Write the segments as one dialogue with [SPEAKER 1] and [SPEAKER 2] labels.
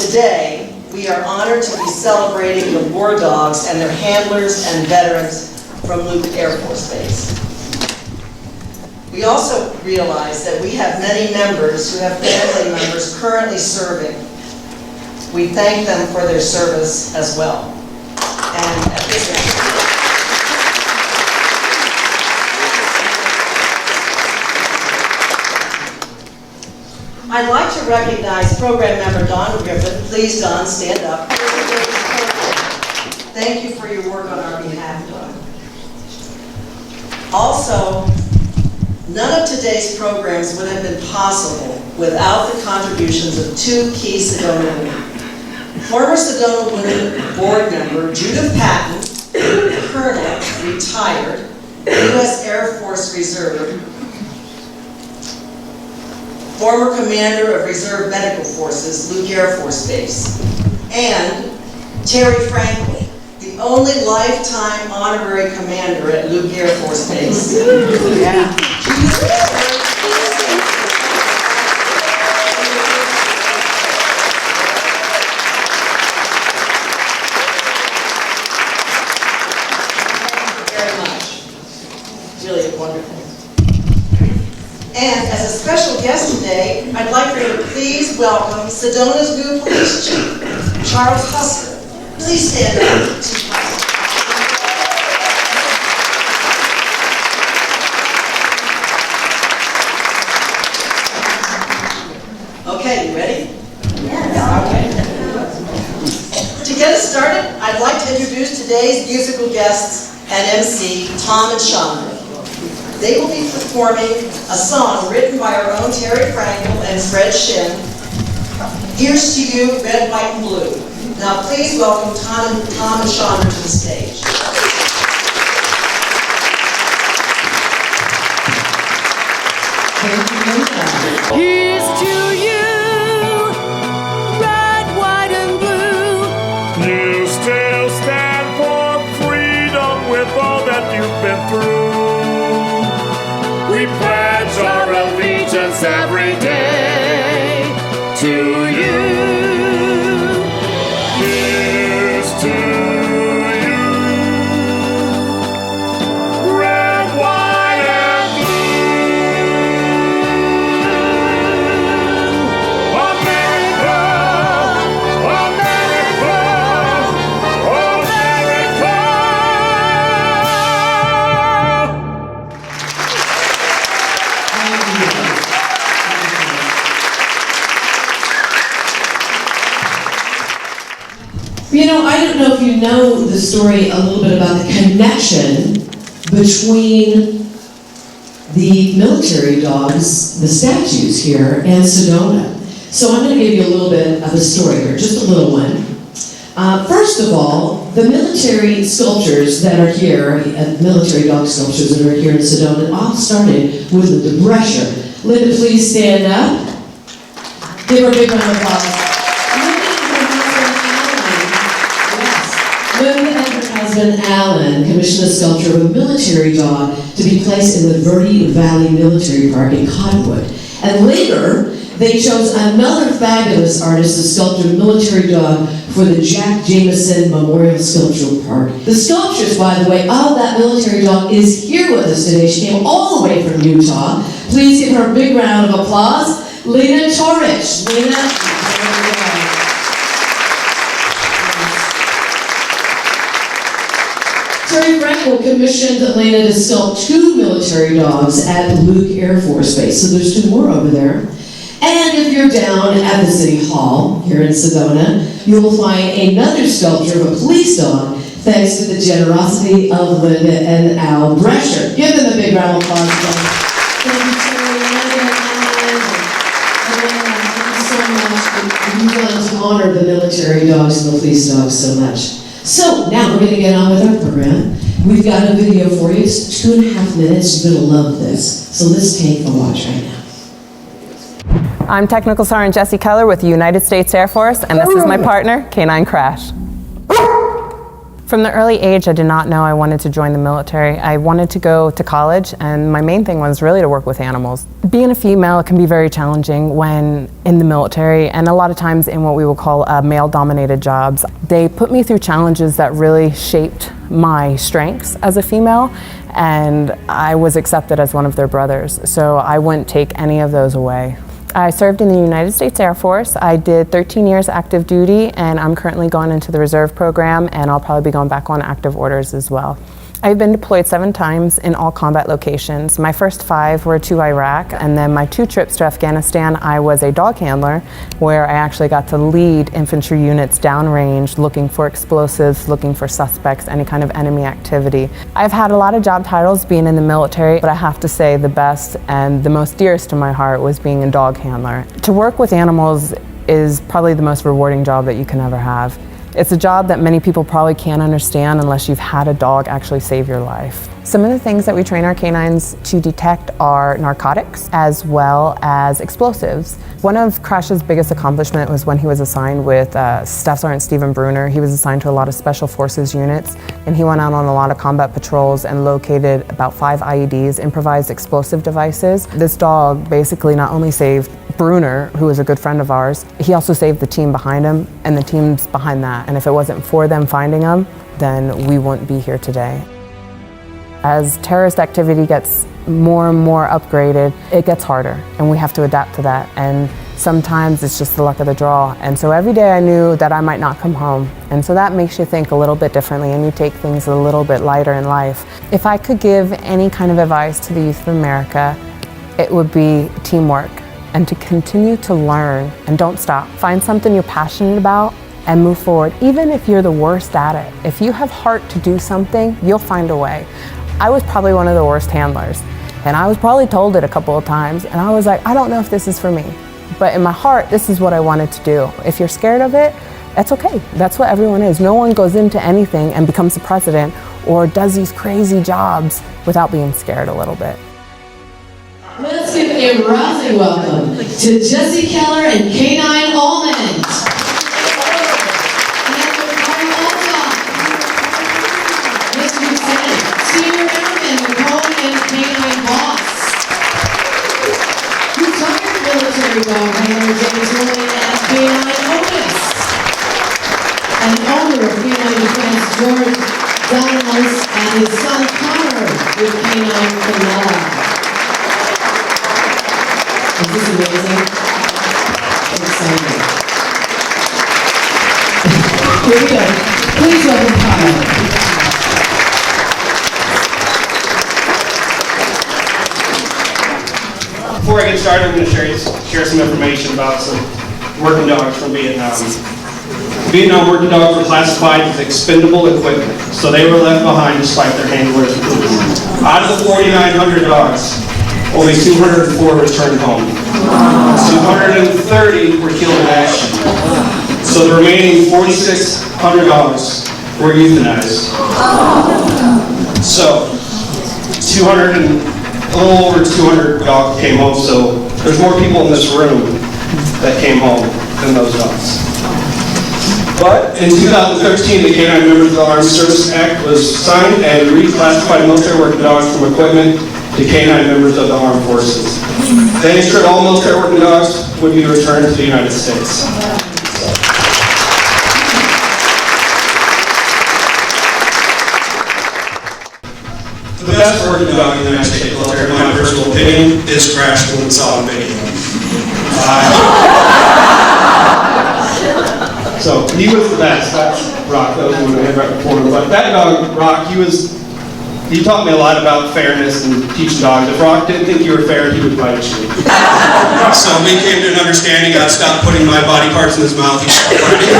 [SPEAKER 1] today, we are honored to be celebrating the war dogs and their handlers and veterans from Luke Air Force Base. We also realize that we have many members who have family members currently serving. We thank them for their service as well. And at this time, I'd like to recognize program member Don Griffin. Please, Don, stand up. Thank you for your work on our behalf, Don. Also, none of today's programs would have been possible without the contributions of two key Sedona women. Former Sedona Women board member Judith Patton, Colonel, retired, U.S. Air Force Reserve, former Commander of Reserve Medical Forces, Luke Air Force Base, and Terrie Frankel, the only lifetime Honorary Commander at Luke Air Force Base. Yeah. Thank you very much. Really wonderful. And as a special guest today, I'd like for you to please welcome Sedona's new police chief, Charles Husker. Please stand up. Okay, you ready? Yes. Okay. To get us started, I'd like to introduce today's musical guests and MC, Tom and Shondra. They will be performing a song written by our own Terrie Frankel and Fred Shin, Here's to You, Red, White, and Blue. Now please welcome Tom and Shondra to the stage.
[SPEAKER 2] Here's to you, red, white, and blue.
[SPEAKER 3] You still stand for freedom with all that you've been through. We pledge our allegiance every day to you. Here's to you, red, white, and blue. America, America, America.
[SPEAKER 2] You know, I don't know if you know the story a little bit about the connection between the military dogs, the statues here, and Sedona. So I'm going to give you a little bit of a story here, just a little one. First of all, the military sculptures that are here, military dog sculptures that are here in Sedona, all started with Linda Brecher. Linda, please stand up. Give her a big round of applause. Linda and her husband, Alan, commissioned a sculpture of a military dog to be placed in the Verde Valley Military Park in Cottonwood. And later, they chose another fabulous artist to sculpt a military dog for the Jack Jameson Memorial Sculptural Park. The sculptures, by the way, of that military dog is here with us today. She came all the way from Utah. Please give her a big round of applause. Lena Toritch. Lena. Terrie Frankel commissioned Lena to sculpt two military dogs at Luke Air Force Base. So there's two more over there. And if you're down at the City Hall here in Sedona, you will find another sculpture of a police dog thanks to the generosity of Linda and Al Brecher. Give them a big round of applause. Thank you, Terrie, Linda and Alan. Thank you so much. You've done to honor the military dogs and the police dogs so much. So now we're going to get on with our program. We've got a video for you. It's 2.5 minutes. You're going to love this. So let's take a watch right now.
[SPEAKER 4] I'm Technical Sergeant Jessie Keller with the United States Air Force, and this is my partner, K9 Chrach. From the early age, I did not know I wanted to join the military. I wanted to go to college, and my main thing was really to work with animals. Being a female can be very challenging when in the military, and a lot of times in what we will call male-dominated jobs. They put me through challenges that really shaped my strengths as a female, and I was accepted as one of their brothers, so I wouldn't take any of those away. I served in the United States Air Force. I did 13 years active duty, and I'm currently going into the reserve program, and I'll probably be going back on active orders as well. I've been deployed 7 times in all combat locations. My first 5 were to Iraq, and then my 2 trips to Afghanistan, I was a dog handler, where I actually got to lead infantry units downrange, looking for explosives, looking for suspects, any kind of enemy activity. I've had a lot of job titles being in the military, but I have to say the best and the most dearest to my heart was being a dog handler. To work with animals is probably the most rewarding job that you can ever have. It's a job that many people probably can't understand unless you've had a dog actually save your life. Some of the things that we train our canines to detect are narcotics as well as explosives. One of Chrach's biggest accomplishments was when he was assigned with Staff Sergeant Stephen Bruner. He was assigned to a lot of special forces units, and he went out on a lot of combat patrols and located about 5 IEDs, improvised explosive devices. This dog basically not only saved Bruner, who was a good friend of ours, he also saved the team behind him and the teams behind that. And if it wasn't for them finding him, then we wouldn't be here today. As terrorist activity gets more and more upgraded, it gets harder, and we have to adapt to that. And sometimes it's just the luck of the draw. And so every day I knew that I might not come home. And so that makes you think a little bit differently, and you take things a little bit lighter in life. If I could give any kind of advice to the youth of America, it would be teamwork, and to continue to learn and don't stop. Find something you're passionate about and move forward, even if you're the worst at it. If you have heart to do something, you'll find a way. I was probably one of the worst handlers, and I was probably told it a couple of times, and I was like, I don't know if this is for me. But in my heart, this is what I wanted to do. If you're scared of it, that's okay. That's what everyone is. No one goes into anything and becomes the president or does these crazy jobs without being scared a little bit.
[SPEAKER 2] Let's give a rousing welcome to Jessie Keller and K9 Almond. Senior Airman, McHone and K9 boss. Retired military dog handler James Worley and K9 Otis. And owner of K9 Defense George Daniolos and his son Connor with K9 Kanela. Is this amazing? Exciting. Here we go. Please welcome Connor.
[SPEAKER 5] Before I get started, I'm going to share some information about some working dogs from Vietnam. Vietnam working dogs were classified as expendable equipment, so they were left behind despite their handlers' approval. Out of the 4,900 dogs, only 204 returned home. 230 were killed in action. So the remaining 4,600 dogs were euthanized. So, a little over 200 dogs came home, so there's more people in this room that came home than those dogs. But in 2013, the K9 Members of the Armed Service Act was signed and reclassified military working dogs from equipment to K9 members of the armed forces. They ensured all military working dogs would be returned to the United States. The best working dog in the United States military, in my personal opinion, is Chrach when it's on video. So he was the best. That's Rock. That was the one I had right before him. But that dog, Rock, he taught me a lot about fairness and teaching dogs. If Rock didn't think you were fair, he would bite you. So we came to an understanding. I stopped putting my body parts in his mouth. He stopped biting.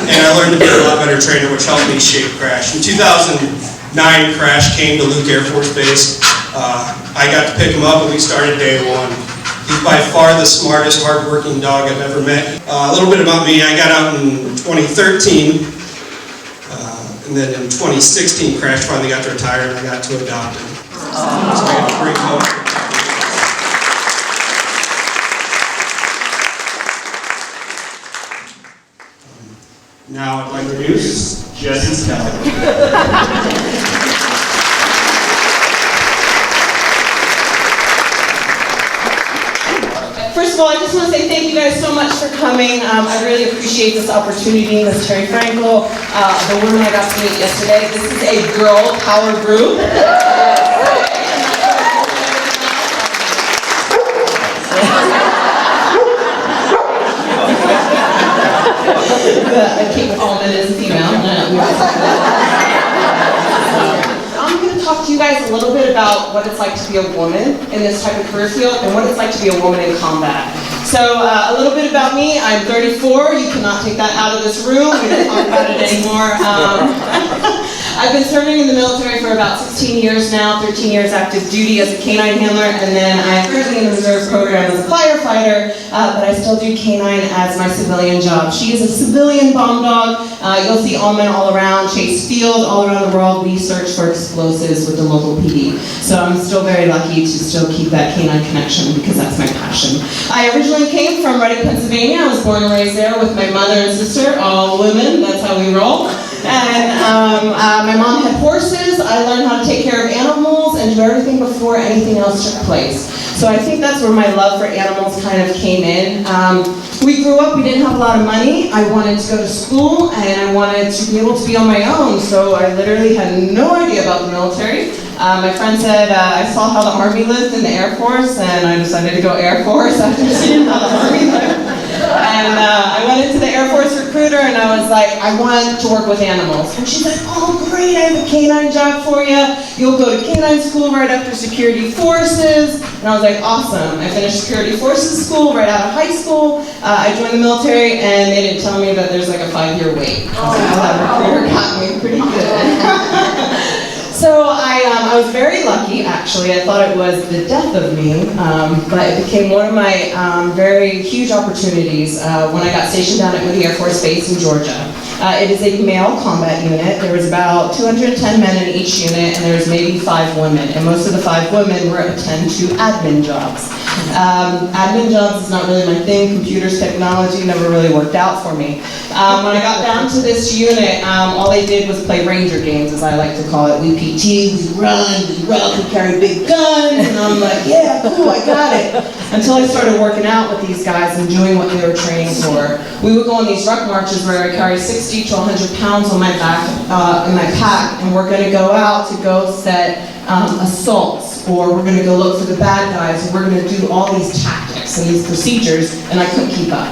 [SPEAKER 5] And I learned to be a lot better trainer, which helped me shape Chrach. In 2009, Chrach came to Luke Air Force Base. I got to pick him up, and we started day one. He's by far the smartest, hardworking dog I've ever met. A little bit about me: I got out in 2013, and then in 2016, Chrach finally got to retire, and I got to adopt him. So I got to bring him home. Now I'd like to introduce
[SPEAKER 3] Jessie Keller.
[SPEAKER 6] First of all, I just want to say thank you guys so much for coming. I really appreciate this opportunity. This is Terrie Frankel, the woman I got to meet yesterday. This is a girl power group. I think Almond is a female. I'm going to talk to you guys a little bit about what it's like to be a woman in this type of career field and what it's like to be a woman in combat. So a little bit about me. I'm 34. You cannot take that out of this room. We don't talk about it anymore. I've been serving in the military for about 16 years now, 13 years active duty as a K9 handler, and then I'm currently in the reserve program as a firefighter, but I still do K9 as my civilian job. She is a civilian bomb dog. You'll see Almond all around Chase Field, all around the world. We search for explosives with the local PD. So I'm still very lucky to still keep that K9 connection because that's my passion. I originally came from Reading, Pennsylvania. I was born and raised there with my mother and sister, all women. That's how we roll. And my mom had horses. I learned how to take care of animals and do everything before anything else took place. So I think that's where my love for animals kind of came in. We grew up, we didn't have a lot of money. I wanted to go to school and I wanted to be able to be on my own. So I literally had no idea about the military. My friend said I saw how the Army lived in the Air Force, and I decided to go Air Force after seeing how the Army lived. And I went into the Air Force recruiter and I was like, I want to work with animals. And she's like, oh great, I have a K9 job for you. You'll go to K9 school right after Security Forces. And I was like, awesome. I finished Security Forces school right out of high school. I joined the military and they didn't tell me that there's like a 5-year wait. So that recruiter got me pretty good. So I was very lucky, actually. I thought it was the death of me, but it became one of my very huge opportunities when I got stationed down at Moody Air Force Base in Georgia. It is a male combat unit. There was about 210 men in each unit, and there was maybe 5 women. And most of the 5 women were attend to admin jobs. Admin jobs is not really my thing. Computers, technology never really worked out for me. When I got down to this unit, all they did was play ranger games, as I like to call it. We PT, we run, we carry big guns, and I'm like, yeah, cool, I got it. Until I started working out with these guys and doing what they were training for. We would go on these ruck marches where I carry 60 to 100 pounds on my back, in my pack, and we're going to go out to go set assaults, or we're going to go look for the bad guys, and we're going to do all these tactics and these procedures, and I couldn't keep up.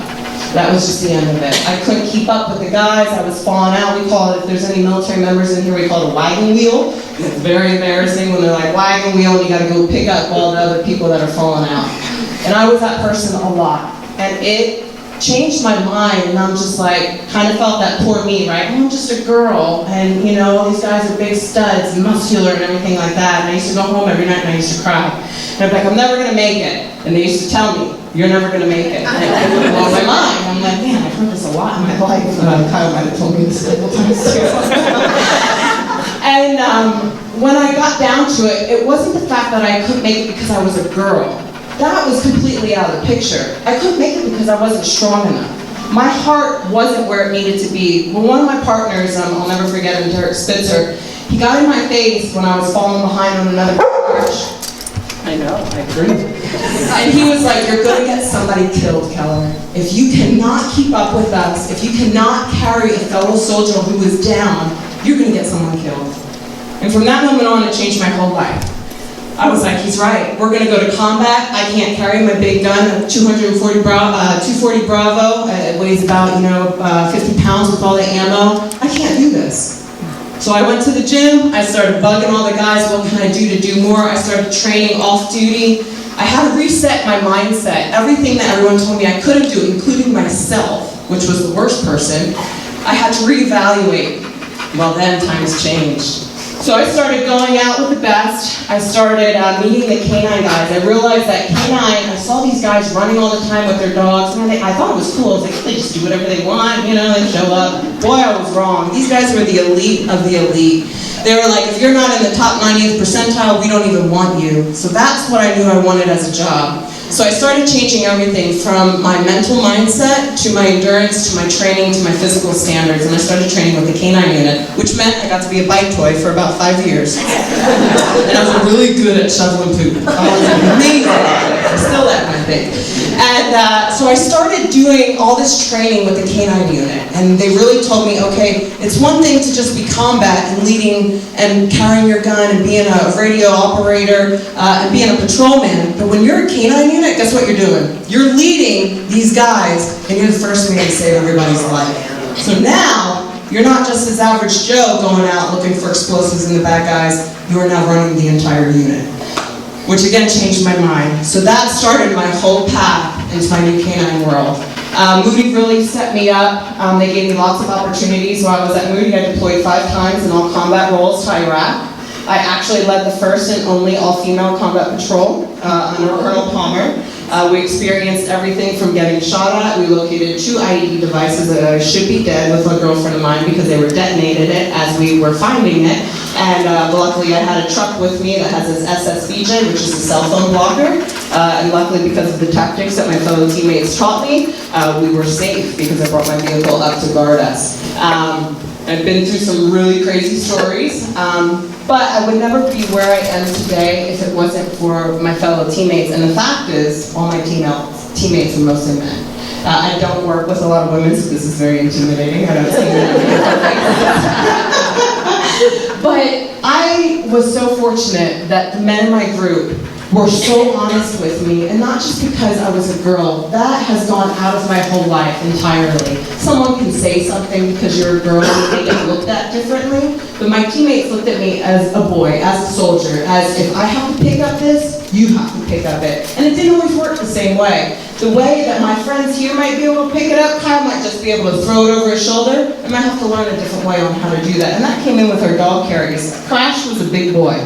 [SPEAKER 6] That was just the end of it. I couldn't keep up with the guys. I was falling out. We call it, if there's any military members in here, we call it a wagon wheel. It's very embarrassing when they're like, wagon wheel, and you got to go pick up all the other people that are falling out. And I was that person a lot. And it changed my mind, and I'm just like, kind of felt that poor me, right? I'm just a girl, and you know, all these guys are big studs and muscular and everything like that. And I used to go home every night and I used to cry. And I'm like, I'm never going to make it. And they used to tell me, you're never going to make it. And it would blow my mind. I'm like, man, I've heard this a lot in my life. Kyle might have told me this a couple times too. And when I got down to it, it wasn't the fact that I couldn't make it because I was a girl. That was completely out of the picture. I couldn't make it because I wasn't strong enough. My heart wasn't where it needed to be. Well, one of my partners, I'll never forget him, Dirk Spitzer, he got in my face when I was falling behind on another march. I know, I agree. And he was like, you're going to get somebody killed, Keller. If you cannot keep up with us, if you cannot carry a fellow soldier who is down, you're going to get someone killed. And from that moment on, it changed my whole life. I was like, he's right. We're going to go to combat. I can't carry my big gun, 240 Bravo. It weighs about 50 pounds with all the ammo. I can't do this. So I went to the gym. I started bugging all the guys. What can I do to do more? I started training off duty. I had to reset my mindset. Everything that everyone told me I couldn't do, including myself, which was the worst person, I had to reevaluate. Well, then times changed. So I started going out with the best. I started meeting the K9 guys. I realized that K9, I saw these guys running all the time with their dogs. Man, I thought it was cool. I was like, they just do whatever they want, you know, they show up. Boy, I was wrong. These guys were the elite of the elite. They were like, if you're not in the top 90th percentile, we don't even want you. So that's what I knew I wanted as a job. So I started changing everything from my mental mindset to my endurance, to my training, to my physical standards, and I started training with the K9 unit, which meant I got to be a bike toy for about 5 years. And I was really good at shoveling poop. I was amazing at it. I still at my thing. And so I started doing all this training with the K9 unit, and they really told me, okay, it's one thing to just be combat and leading and carrying your gun and being a radio operator and being a patrolman, but when you're a K9 unit, guess what you're doing? You're leading these guys, and you're the first man to save everybody's life. So now, you're not just this average Joe going out looking for explosives in the bad guys, you are now running the entire unit. Which again changed my mind. So that started my whole path into my new K9 world. Moody really set me up. They gave me lots of opportunities. While I was at Moody, I deployed 5 times in all combat roles to Iraq. I actually led the first and only all-female combat patrol under Colonel Palmer. We experienced everything from getting shot at. We located 2 IED devices that should be dead with a girlfriend of mine because they were detonated it as we were finding it. And luckily I had a truck with me that has this SSBJ, which is a cell phone blocker. And luckily because of the tactics that my fellow teammates taught me, we were safe because I brought my vehicle up to guard us. I've been through some really crazy stories. But I would never be where I am today if it wasn't for my fellow teammates. And the fact is, all my teammates are mostly men. I don't work with a lot of women, so this is very intimidating. I don't see that. But I was so fortunate that the men in my group were so honest with me, and not just because I was a girl. That has gone out of my whole life entirely. Someone can say something because you're a girl and they get looked at differently, but my teammates looked at me as a boy, as a soldier, as if I have to pick up this, you have to pick up it. And it didn't always work the same way. The way that my friends here might be able to pick it up, Kyle might just be able to throw it over his shoulder. I might have to learn a different way on how to do that. And that came in with our dog carriers. Chrach was a big boy.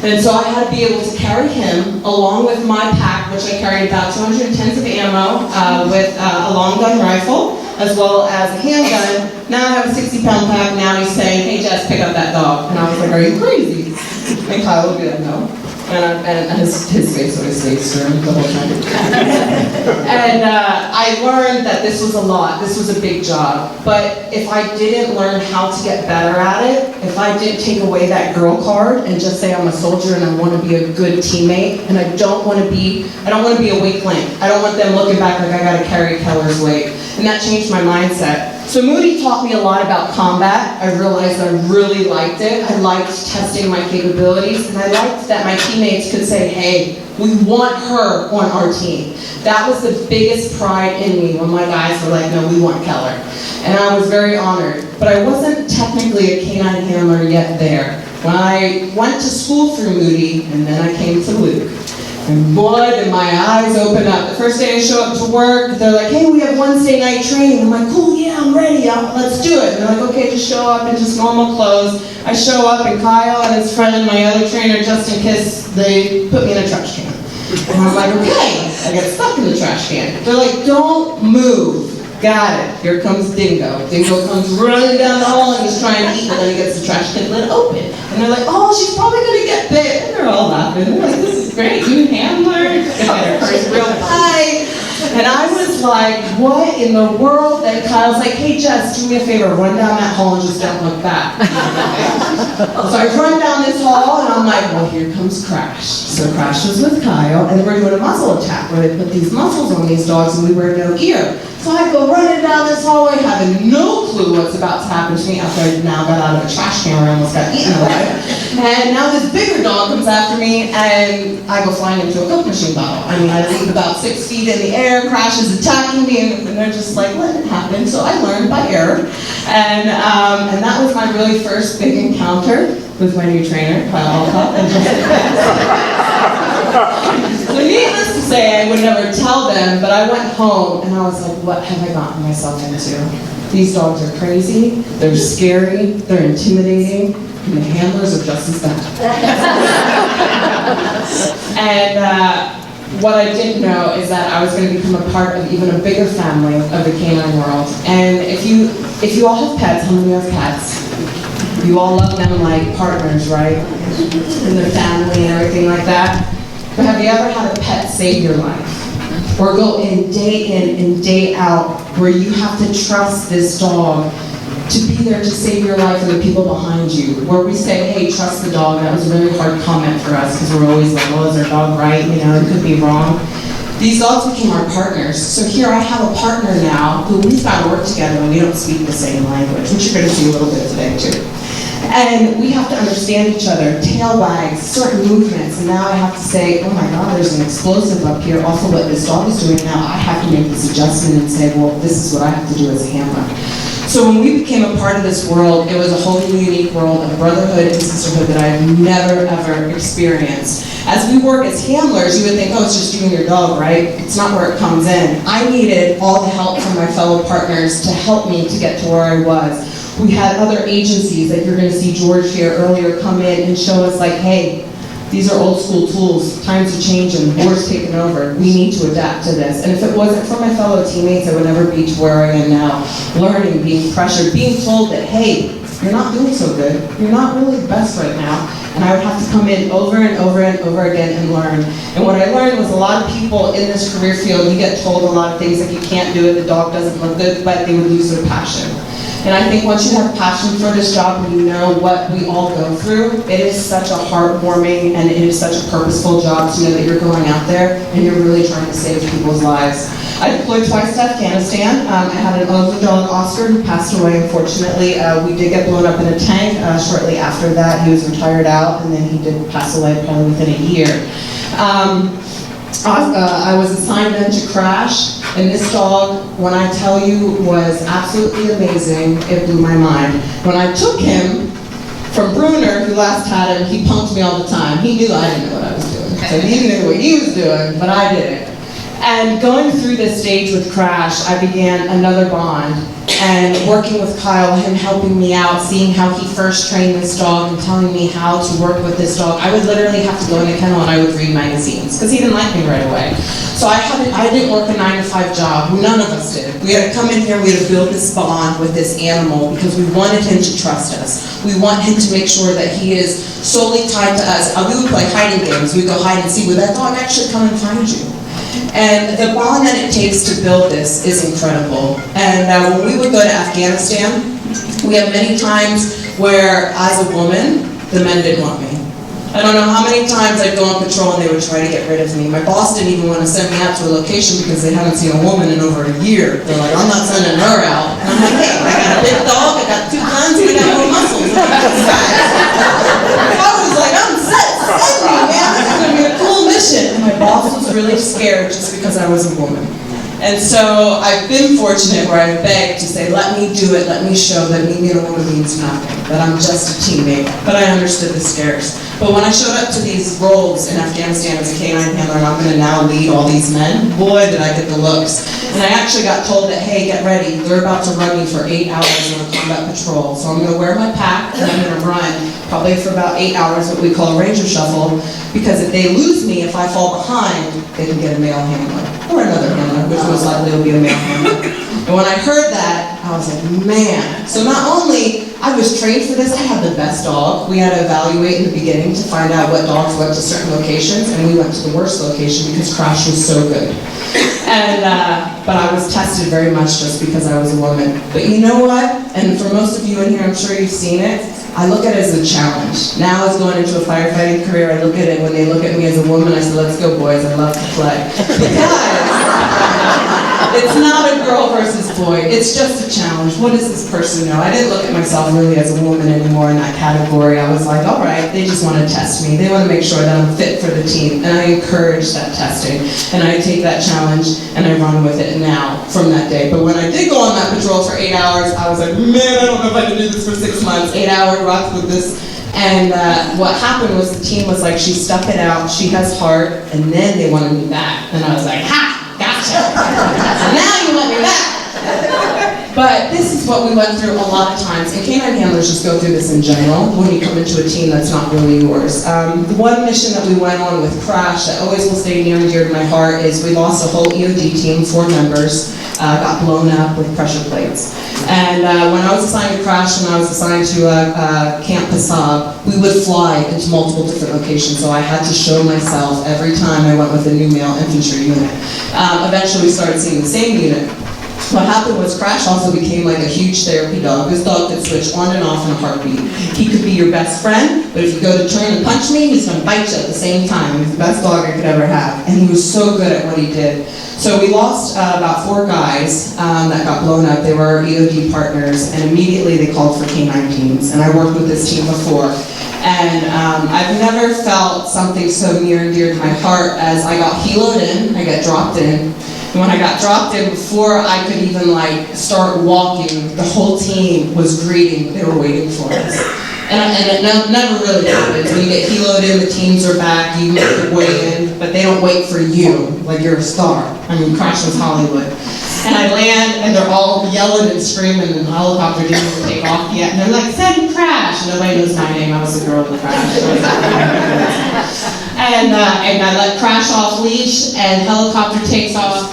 [SPEAKER 6] And so I had to be able to carry him along with my pack, which I carried about 210s of ammo with a long gun rifle, as well as a handgun. Now I have a 60-pound pack, now he's saying, hey Jess, pick up that dog. And I was like, are you crazy? And Kyle would be like, no. And his face always stays stern the whole time. And I learned that this was a lot. This was a big job. But if I didn't learn how to get better at it, if I didn't take away that girl card and just say I'm a soldier and I want to be a good teammate, and I don't want to be a weak link. I don't want them looking back like I got to carry Keller's weight. And that changed my mindset. So Moody taught me a lot about combat. I realized I really liked it. I liked testing my capabilities, and I liked that my teammates could say, hey, we want her on our team. That was the biggest pride in me when my guys were like, no, we want Keller. And I was very honored. But I wasn't technically a K9 handler yet there. When I went to school through Moody, and then I came to Luke. And boy, did my eyes open up. The first day I show up to work, they're like, hey, we have Wednesday night training. I'm like, cool, yeah, I'm ready, let's do it. And they're like, okay, just show up in just normal clothes. I show up, and Kyle and his friend, my other trainer, Justin Kitts, they put me in a trash can. And I'm like, okay, I get stuck in the trash can. They're like, don't move. Got it. Here comes Dingo. Dingo comes running down the hall and he's trying to eat, and then he gets the trash can lid open. And they're like, oh, she's probably going to get bit. And they're all laughing. They're like, this is great. You handler. She's real high. And I was like, what in the world? And Kyle's like, hey, Jess, do me a favor. Run down that hall and just don't look back. So I run down this hall, and I'm like, well, here comes Chrach. So Chrach was with Kyle, and we're doing a muzzle attack where they put these muzzles on these dogs, and we wear no gear. So I go running down this hallway, having no clue what's about to happen to me after I now got out of a trash can where I almost got eaten alive. And now this bigger dog comes after me, and I go flying into a Coke machine bottle. I mean, I leap about 6 feet in the air, Chrach is attacking me, and they're just like, let it happen. So I learned by error. And that was my really first big encounter with my new trainer, Kyle Alltop, and Judith Patton. So needless to say, I would never tell them, but I went home and I was like, what have I gotten myself into? These dogs are crazy, they're scary, they're intimidating, and the handlers are just as bad. And what I didn't know is that I was going to become a part of even a bigger family of the K9 world. And if you all have pets, how many of you have pets? You all love them like partners, right? And their family and everything like that. but have you ever had a pet save your life? Or go in and day out, where you have to trust this dog to be there to save your life and the people behind you. Where we say, hey, trust the dog. That was a really hard comment for us, because we're always like, oh, is our dog right? You know, it could be wrong. These dogs became our partners. So here I have a partner now who we've got to work together, and we don't speak the same language, which you're going to see a little bit today too. And we have to understand each other, tail wags, certain movements, and now I have to say, oh my God, there's an explosive up here. Also what this dog is doing now, I have to make this adjustment and say, well, this is what I have to do as a handler. So when we became a part of this world, it was a wholly unique world of brotherhood and sisterhood that I have never, ever experienced. As we work as handlers, you would think, oh, it's just you and your dog, right? It's not where it comes in. I needed all the help from my fellow partners to help me to get to where I was. We had other agencies, like you're going to see George here earlier, come in and show us like, hey, these are old school tools, times are changing, war's taking over, we need to adapt to this. And if it wasn't for my fellow teammates, I would never be to where I am now. Learning, being pressured, being told that, hey, you're not doing so good, you're not really the best right now. And I would have to come in over and over and over again and learn. And what I learned was a lot of people in this career field, you get told a lot of things like you can't do it, the dog doesn't look good, but they would lose their passion. And I think once you have passion for this job and you know what we all go through, it is such a heartwarming and it is such a purposeful job to know that you're going out there and you're really trying to save people's lives. I deployed twice to Afghanistan. I had an older dog, Oscar, who passed away, unfortunately. We did get blown up in a tank shortly after that. He was retired out, and then he did pass away probably within a year. I was assigned then to Chrach, and this dog, when I tell you, was absolutely amazing. It blew my mind. When I took him from Bruner, who last had him, he punked me all the time. He knew I didn't know what I was doing. So he knew what he was doing, but I didn't. And going through this stage with Chrach, I began another bond. And working with Kyle, him helping me out, seeing how he first trained this dog and telling me how to work with this dog. I would literally have to go in the kennel and I would read magazines because he didn't like me right away. So I didn't work a 9-to-5 job. None of us did. We had to come in here, we had to build this bond with this animal because we wanted him to trust us. We want him to make sure that he is solely tied to us. We would play hiding games. We'd go hide and see. Would that dog actually come and find you? And the bond that it takes to build this is incredible. And when we would go to Afghanistan, we have many times where, as a woman, the men didn't want me. I don't know how many times I'd go on patrol and they would try to get rid of me. My boss didn't even want to send me out to a location because they haven't seen a woman in over a year. They're like, I'm not sending her out. And I'm like, hey, I got a big dog, I got 2 guns, and I got more muscles. I was like, I'm set, send me, man. This is going to be a cool mission. And my boss was really scared just because I was a woman. And so I've been fortunate where I've begged to say, let me do it, let me show that me being a woman means nothing, that I'm just a teammate. But I understood the scares. But when I showed up to these roles in Afghanistan as a K9 handler, and I'm going to now lead all these men, boy, did I get the looks. And I actually got told that, hey, get ready, they're about to run you for 8 hours on a combat patrol. So I'm going to wear my pack, and I'm going to run probably for about 8 hours, what we call a ranger shuffle, because if they lose me, if I fall behind, they can get a male handler, or another handler, which most likely will be a male handler. And when I heard that, I was like, man. So not only I was trained for this, I had the best dog. We had to evaluate in the beginning to find out what dogs went to certain locations, and we went to the worst location because Chrach was so good. And but I was tested very much just because I was a woman. But you know what? And for most of you in here, I'm sure you've seen it, I look at it as a challenge. Now as going into a firefighting career, I look at it, when they look at me as a woman, I say, let's go boys, I love to play. Because it's not a girl versus boy, it's just a challenge. What does this person know? I didn't look at myself really as a woman anymore in that category. I was like, all right, they just want to test me. They want to make sure that I'm fit for the team. And I encourage that testing. And I take that challenge and I run with it now from that day. But when I did go on that patrol for 8 hours, I was like, man, I don't know if I can do this for 6 months. 8 hour rocks with this. And what happened was the team was like, she stuck it out, she has heart, and then they wanted me back. And I was like, ha! Gotcha. Now you want me back. But this is it's what we went through a lot of times, and K9 handlers just go through this in general when you come into a team that's not really yours. The one mission that we went on with Chrach that always will stay near and dear to my heart is we lost a whole EOD team, 4 members, got blown up with pressure plates. And when I was assigned to Chrach and I was assigned to Camp Passab, we would fly into multiple different locations, so I had to show myself every time I went with a new male infantry unit. Eventually we started seeing the same unit. What happened was Chrach also became like a huge therapy dog. This dog could switch on and off in a heartbeat. He could be your best friend, but if you go to turn and punch me, he's going to bite you at the same time. He's the best dog I could ever have, and he was so good at what he did. So we lost about 4 guys that got blown up. They were our EOD partners, and immediately they called for K9 teams, and I worked with this team before. And I've never felt something so near and dear to my heart as I got heloed in, I got dropped in. And when I got dropped in, before I could even like start walking, the whole team was greeting, they were waiting for us. And it never really happens. When you get heloed in, the teams are back, you make your way in, but they don't wait for you, like you're a star. I mean, Chrach was Hollywood. And I land, and they're all yelling and screaming, and the helicopter didn't even take off yet. And they're like, send Chrach! Nobody knows my name, I was the girl with the Chrach. And I let Chrach off leash, and helicopter takes off,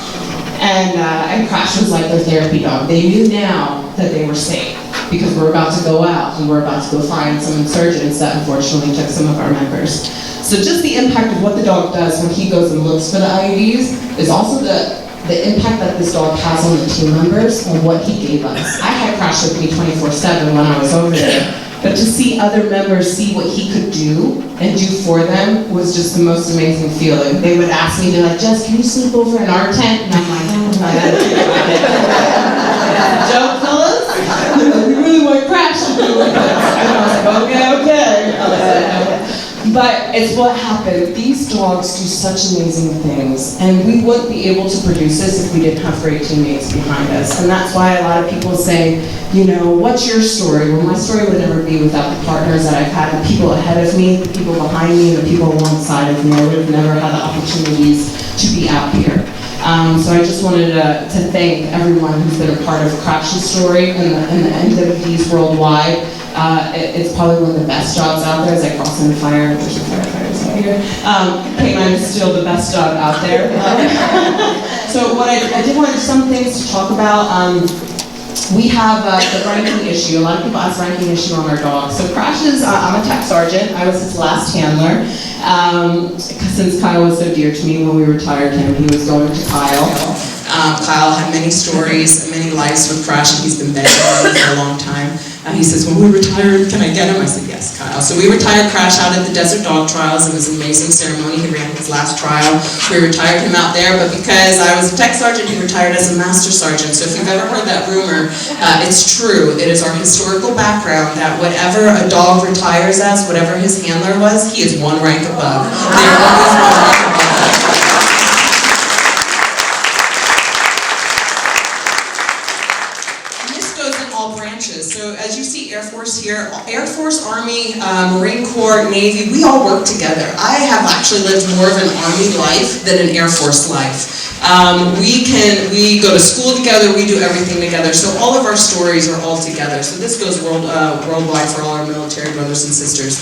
[SPEAKER 6] and Chrach was like their therapy dog. They knew now that they were safe, because we're about to go out, and we're about to go find some insurgents that unfortunately took some of our members. So just the impact of what the dog does when he goes and looks for the IEDs is also the impact that this dog has on the team members and what he gave us. I had Chrach with me 24/7 when I was over there, but to see other members see what he could do and do for them was just the most amazing feeling. They would ask me, they're like, Jess, can you sleep over in our tent? And I'm like, oh, I gotta think about it. Joke, fellas? We really want Chrach to do with this. And I was like, okay. But it's what happened. These dogs do such amazing things, and we wouldn't be able to produce this if we didn't have great teammates behind us. And that's why a lot of people say, you know, what's your story? Well, my story would never be without the partners that I've had, the people ahead of me, the people behind me, and the people alongside of me. I would have never had the opportunities to be out here. So I just wanted to thank everyone who's been a part of Chrach's story and the MWDs worldwide. It's probably one of the best jobs out there as I cross into fire. There's some firefighters out here. K9 is still the best job out there. So what I did want some things to talk about. We have the ranking issue. A lot of people ask ranking issue on our dogs. So Chrach is, I'm a tech sergeant. I was his last handler. Since Kyle was so dear to me, when we retired him, he was going to Kyle. Kyle had many stories, many lives with Chrach, and he's been begging me for a long time. He says, when we retired, can I get him? I said, yes, Kyle. So we retired Chrach out at the Desert Dog Trials. It was an amazing ceremony. He ran his last trial. We retired him out there, but because I was a tech sergeant, he retired as a master sergeant. So if you've ever heard that rumor, it's true. It is our historical background that whatever a dog retires as, whatever his handler was, he is one rank above. They are always one rank above. So as you see Air Force here, Air Force, Army, Marine Corps, Navy, we all work together. I have actually lived more of an Army life than an Air Force life. We go to school together, we do everything together, so all of our stories are all together. So this goes worldwide for all our military brothers and sisters.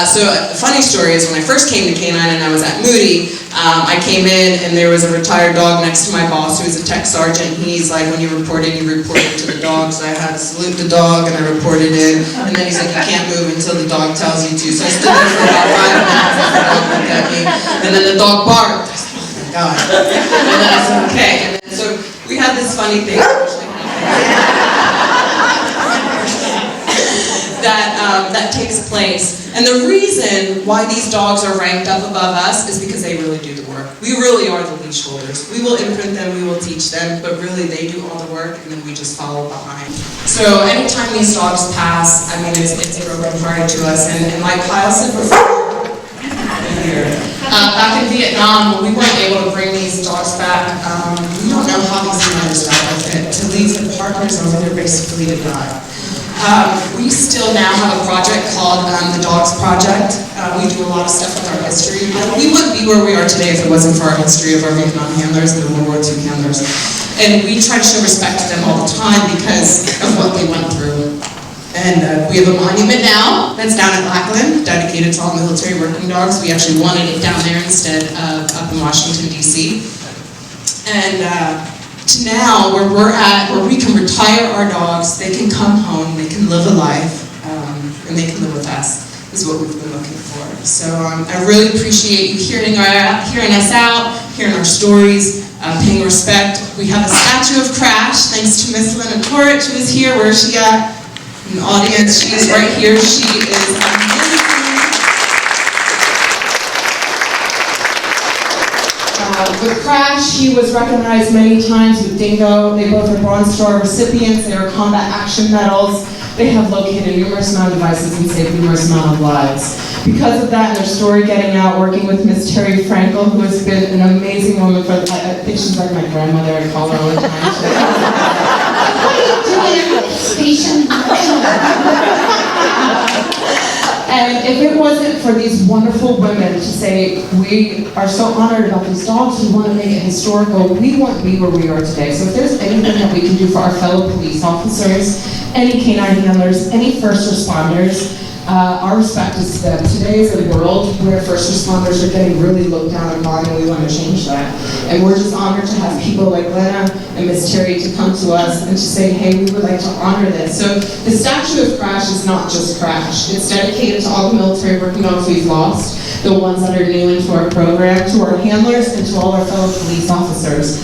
[SPEAKER 6] So a funny story is when I first came to K9 and I was at Moody, I came in and there was a retired dog next to my boss who was a tech sergeant. He's like, when you report in, you report in to the dog. So I had to salute the dog and I reported in. And then he's like, you can't move until the dog tells you to. So I stood there for about 5 minutes and the dog looked at me. And then the dog barked. God. And then I said, okay. And then, so we had this funny thing that takes place. And the reason why these dogs are ranked up above us is because they really do the work. We really are the leash holders. We will imprint them, we will teach them, but really they do all the work and then we just follow behind. So anytime these dogs pass, I mean, it's broken heart to us. And like Kyle said before, back in Vietnam, when we weren't able to bring these dogs back, we don't know how these members got with it. To leave the partners over there basically to die.
[SPEAKER 7] We still now have a project called the Dogs Project. We do a lot of stuff with our history. We wouldn't be where we are today if it wasn't for our history of our Vietnam handlers and the World War II handlers. And we try to show respect to them all the time because of what they went through. And we have a monument now that's down at Lackland, dedicated to all military working dogs. We actually wanted it down there instead of up in Washington, D.C. And to now, where we're at, where we can retire our dogs, they can come home, they can live a life, and they can live with us, is what we've been looking for. So I really appreciate you hearing us out, hearing our stories, paying respect. We have a statue of Chrach, thanks to Miss Lena Toritch, who is here. Where is she at? In the audience, she is right here. She is amazing. With Chrach, he was recognized many times with Dyngo. They both are Bronze Star recipients. They are combat action medals. They have located numerous amount of devices and saved numerous amount of lives. Because of that, and their story getting out, working with Miss Terrie Frankel, who has been an amazing woman for, I think she's like my grandmother, I call her all the time. What are you doing, station? And if it wasn't for these wonderful women to say, we are so honored about these dogs, we want to make it historical, we won't be where we are today. So if there's anything that we can do for our fellow police officers, any K9 handlers, any first responders, our respect is to them. Today is a world where first responders are getting really looked down upon, and we want to change that. And we're just honored to have people like Lena and Miss Terrie to come to us and to say, hey, we would like to honor this. So the statue of Chrach is not just Chrach. It's dedicated to all the military working dogs we've lost, the ones that are new into our program, to our handlers, and to all our fellow police officers.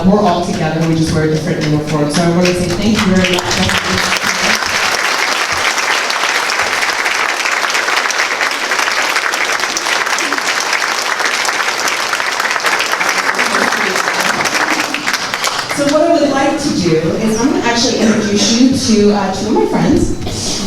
[SPEAKER 7] We're all together, we just wear different uniforms. So I want to say thank you very much. So what I would like to do is I'm going to actually introduce you to two of my friends.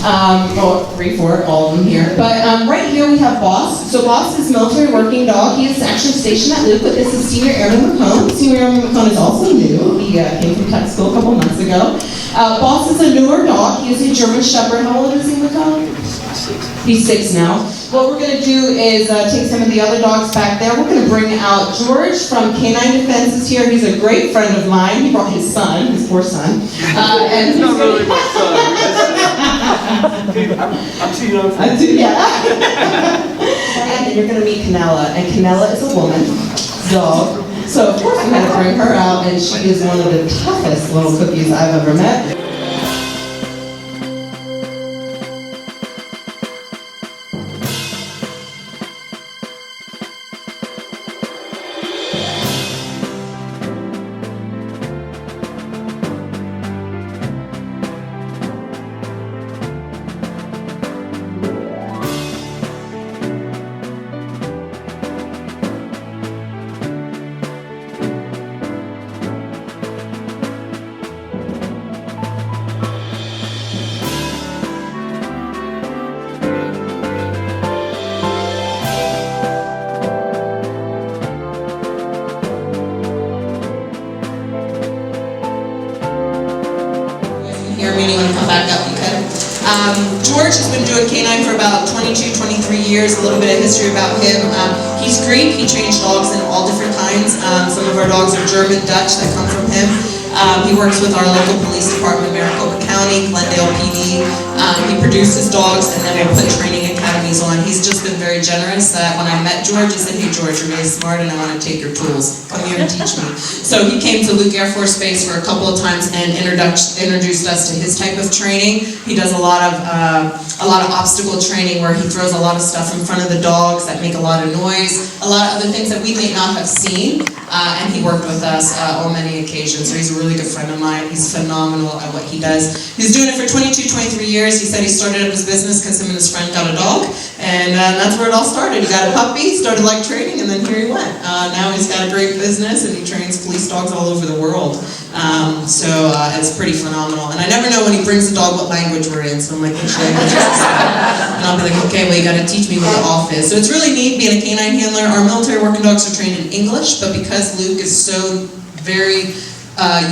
[SPEAKER 7] Well, 3, 4, all of them here. But right here we have Boss. So Boss is a military working dog. He is actually stationed at Luke, but this is Senior Airman McHone. Senior Airman McHone is also new. He came from tech school a couple months ago. Boss is a newer dog. He is a German Shepherd. How old is he, McHone? He's 6 now. What we're going to do is take some of the other dogs back there. We're going to bring out George from K9 Defense here. He's a great friend of mine. He brought his son, his poor son. And he's not really my son. I'm too young for that. Yeah. And then you're going to meet Kanela. And Kanela is a woman dog. So of course we had to bring her out, and she is one of the toughest little cookies I've ever met. George has been doing K9 for about 22, 23 years, a little bit of history about him. He's Greek, he trains dogs in all different kinds. Some of our dogs are German, Dutch that come from him. He works with our local police department, Maricopa County, Glendale PD. He produces dogs and then we'll put training academies on. He's just been very generous that when I met George, he said, hey George, you're really smart and I want to take your tools. Come here and teach me. So he came to Luke Air Force Base for a couple of times and introduced us to his type of training. He does a lot of obstacle training where he throws a lot of stuff in front of the dogs that make a lot of noise, a lot of other things that we may not have seen, and he worked with us on many occasions. So he's a really good friend of mine. He's phenomenal at what he does. He's doing it for 22, 23 years. He said he started up his business because him and his friend got a dog, and that's where it all started. He got a puppy, started like training, and then here he went. Now he's got a great business, and he trains police dogs all over the world. So it's pretty phenomenal. And I never know when he brings the dog what language we're in, so I'm like, which language is this? And I'll be like, okay, well you gotta teach me what the off is. So it's really neat being a K9 handler. Our military working dogs are trained in English, but because Luke is so very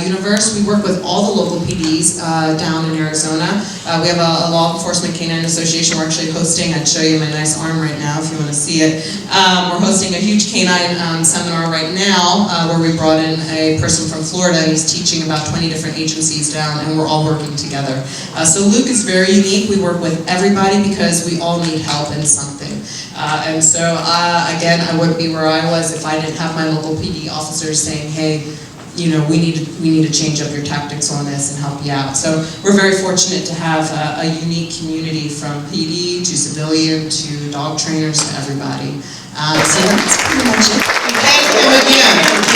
[SPEAKER 7] universe. We work with all the local PDs down in Arizona. We have a law enforcement K9 association. We're actually hosting, I'd show you my nice arm right now if you want to see it. We're hosting a huge K9 seminar right now where we brought in a person from Florida. He's teaching about 20 different agencies down, and we're all working together. So Luke is very unique. We work with everybody because we all need help in something. And so, again, I wouldn't be where I was if I didn't have my local PD officers saying, hey, you know, we need to change up your tactics on this and help you out. So we're very fortunate to have a unique community from PD to civilian to dog trainers to everybody. So that's pretty much it.
[SPEAKER 8] Thank him again for